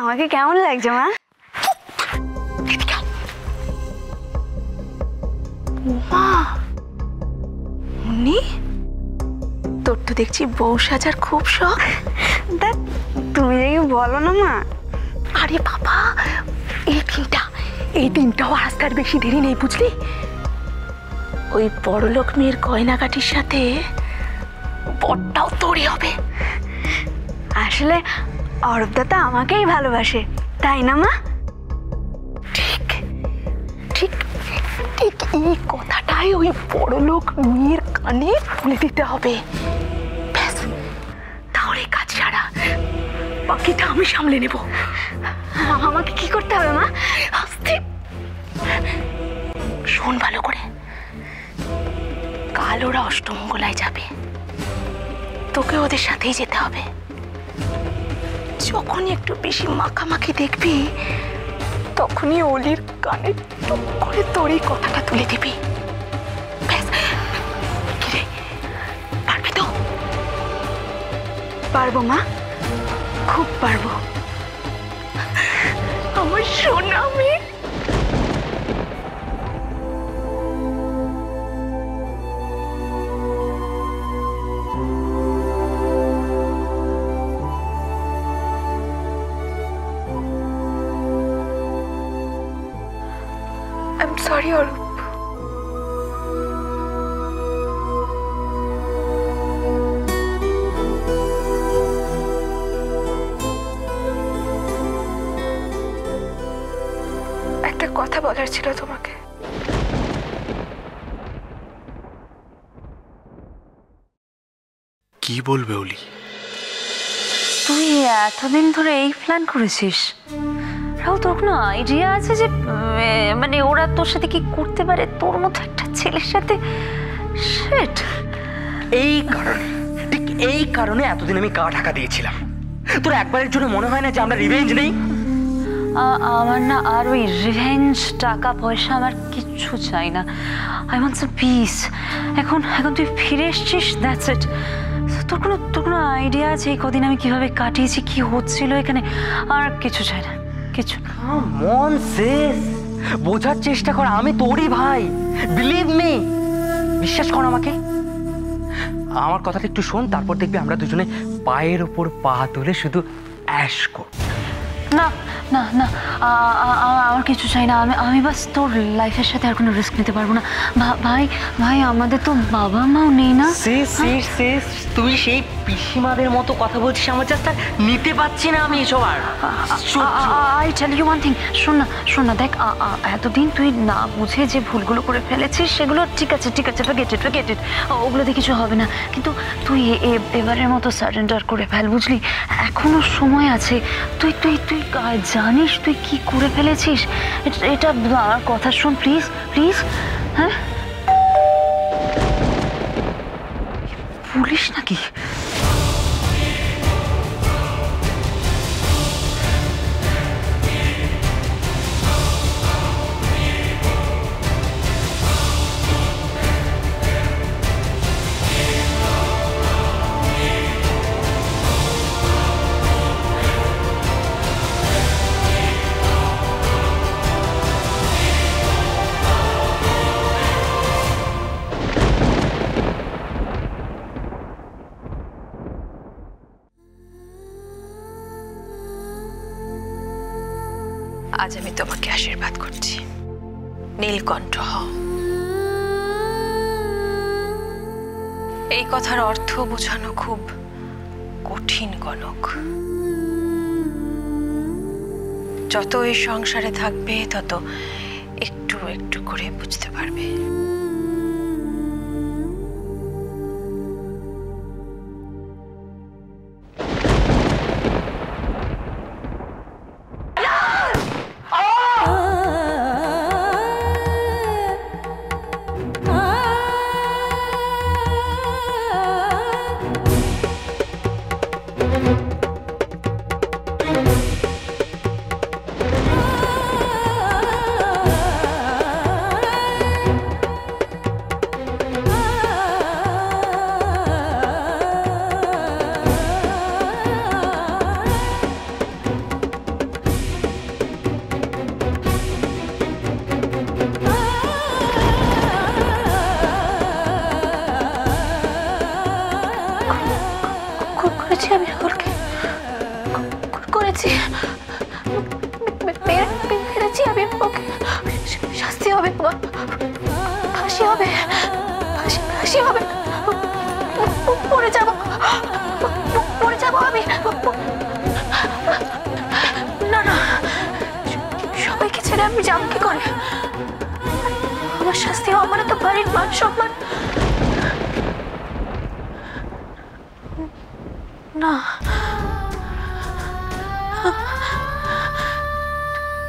আমাকে কেমন লাগছে মা? মা উনি তোর তো দেখছি বউ সাজার খুব শখ। দেখ তুমি দেখি বলো না মা। আরে বাবা, এই দিনটাও আজকাল বেশি দেরি নেই বুঝলি। ওই বড়লোক মেয়ের গয়নাগাটির সাথে বরটাও তোরই হবে। আসলে অরূপদা তো আমাকেই ভালোবাসে, তাই না মা? ঠিক ঠিক ঠিক, এই কথাটাই ওই বড়লোক মেয়ের কানে তুলে দিতে হবে। ব্যাস, তাহলে কাজ সারা, বাকিটা আমি সামলে নেব। আমাকে কি করতে হবে মা? আস্তে শোন ভালো করে। কাল ওরা অষ্টমঙ্গলায় যাবে, তোকে ওদের সাথেই যেতে হবে। যখনই একটু বেশি মাখামাখি দেখবি, তখনই অলির কানে টুক করে তোর এই কথাটা তুলে দিবি। ব্যাস, কিরে পারবি তো? পারবো মা, খুব পারবো। আমার সোনা মেয়ে। I'm sorry, Arup. একটা কথা বলার ছিল তোমাকে। কি বলবে অলি? তুই এতদিন ধরে এই প্ল্যান করেছিস? রাহুল, তোর কোনো আইডিয়া আছে যে মানে ওরা তোর সাথে কি করতে পারে, তোর মতো একটা ছেলের সাথে? শিট। এই কারণে, ঠিক এই কারণে এতদিন আমি গা ঢাকা দিয়েছিলাম। তোর একবারের জন্য মনে হয় না যে আমরা রিভেঞ্জ নেই? আমার না আর ওই রিভেঞ্জ, টাকা পয়সা আমার কিচ্ছু চাই না। I want some piece. এখন তুই ফিরে এসছিস, দ্যাটস ইট। তোর কোনো আইডিয়া আছে এই কদিন আমি কিভাবে কাটিয়েছি, কি হচ্ছিল এখানে? আর কিছু চাই না, কিছু। মন শেষ, বোঝার চেষ্টা কর, আমি তোরই ভাই। বিলিভ মি, বিশ্বাস কর আমাকে। আমার কথাটা একটু শোন, তারপর দেখবি আমরা দুজনে পায়ের ওপর পা তুলে শুধু অ্যাশ কর। না না না, আমার কিছু চাই না। আমি বাস তোর লাইফের সাথে আর কোনো রিস্ক নিতে পারবো না। ভাই আমাদের তো বাবা মাও নেই না। শেষ, তুই সেই পিসিমাদের মতো কথা বলছিস, আমার জাস্ট আর নিতে পারছি না আমি এসব। আর I tell you one thing, শোন না, দেখ এতদিন তুই না বুঝে যে ভুলগুলো করে ফেলেছিস সেগুলো ঠিক আছে, ফরগেট ইট, ওগুলোতে কিছু হবে না। কিন্তু তুই এবারের মতো সারেন্ডার করে ফেল, বুঝলি? এখনো সময় আছে। তুই জানিস তুই কি করে ফেলেছিস। এটা আমার কথা শোন প্লিজ। হ্যাঁ, পুলিশ নাকি? আজ আমি তোমাকে আশীর্বাদ করছি, নীলকণ্ঠ হও। এই কথার অর্থ বোঝানো খুব কঠিন কনক। যত এই সংসারে থাকবে তত একটু একটু করে বুঝতে পারবে। আমি রাহুলকে করেছি, মেরেছি আমি ওকে। শাস্তি হবে, ফাঁসি হবে, ফাঁসি হবে। পড়ে যাব আমি। না না, সবাইকে ছেড়ে আমি যাবো কি করে? আমার শাস্তি হওয়া মানে তো বাড়ির মান সম্মান। না,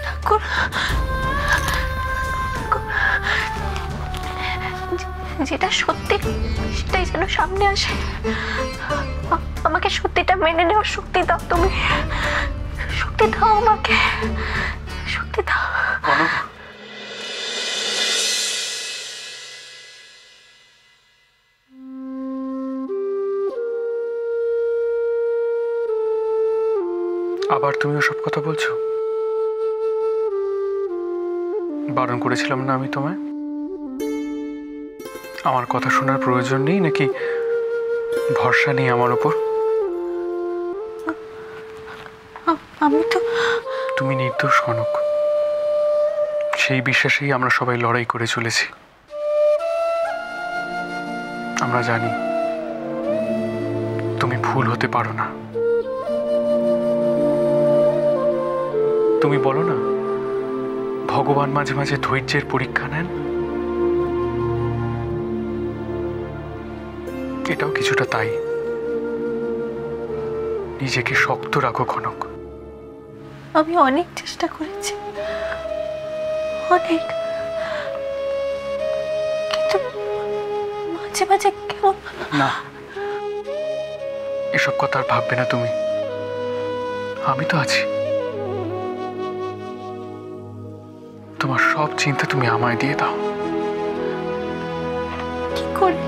ঠাকুর, যেটা সত্যি সেটাই যেন সামনে আসে। আমাকে সত্যিটা মেনে নেওয়ার শক্তি দাও তুমি, শক্তি দাও আমাকে, শক্তি দাও। আবার তুমি ওসব কথা বলছো? বারণ করেছিলাম না আমি তোমায়? আমার কথা শোনার প্রয়োজন নেই নাকি ভরসা নেই আমার উপর? আমি তো, তুমি নির্দোষ কনক, সেই বিশ্বাসেই আমরা সবাই লড়াই করে চলেছি। আমরা জানি তুমি ভুল হতে পারো না। তুমি বলো না ভগবান মাঝে মাঝে ধৈর্যের পরীক্ষা নেন, এটাও কিছুটা তাই। নিজেকে শক্ত রাখো কনক। আমি অনেক চেষ্টা করেছি, অনেক, কিন্তু মাঝে মাঝে কেমন। না, এসব কথা আর ভাববে না তুমি, আমি তো আছি। তোমার সব চিন্তা তুমি আমায় দিয়ে দাও। কি করে?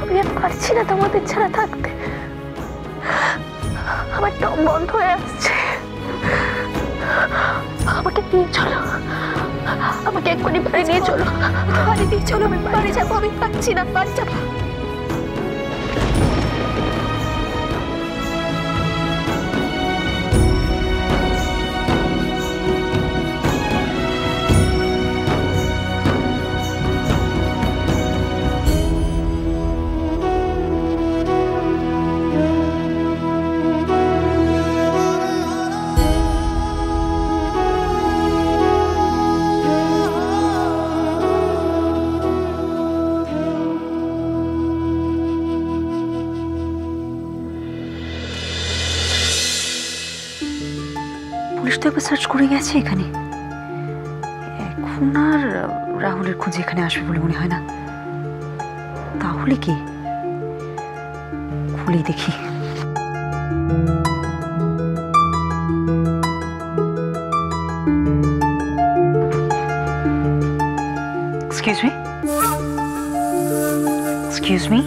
আমি আর পারছি না তোমাদের ছাড়া থাকতে, আমার দম বন্ধ হয়ে আসছে। আমাকে নিয়ে চলো, আমাকে এক্ষুনি বাড়ি নিয়ে চলো, বাড়ি নিয়ে চলো। আমি বাড়ি যাবো, আমি পারছি না, বাড়ি যাবো। পুলিশ তো একবার সার্চ করে গেছে এখানে, এখন আর রাহুলের খোঁজে এখানে আসবে বলে মনে হয় না। তাহলে কি খুলে দেখি। Excuse me, excuse me.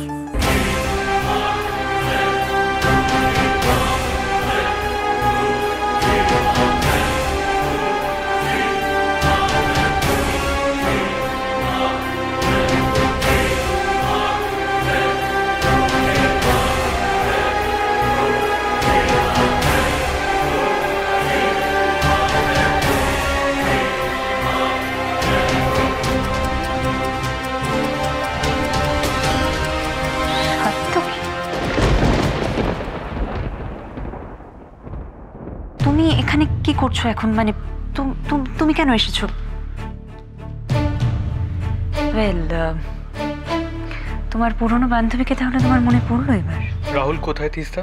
তুমি এখানে কি করছো এখন? মানে তুমি কেন এসেছো? ওয়েল, তোমার পুরনো বান্ধবীকে তাহলে তোমার মনে পড়লো এবার? রাহুল কোথায় তিস্তা?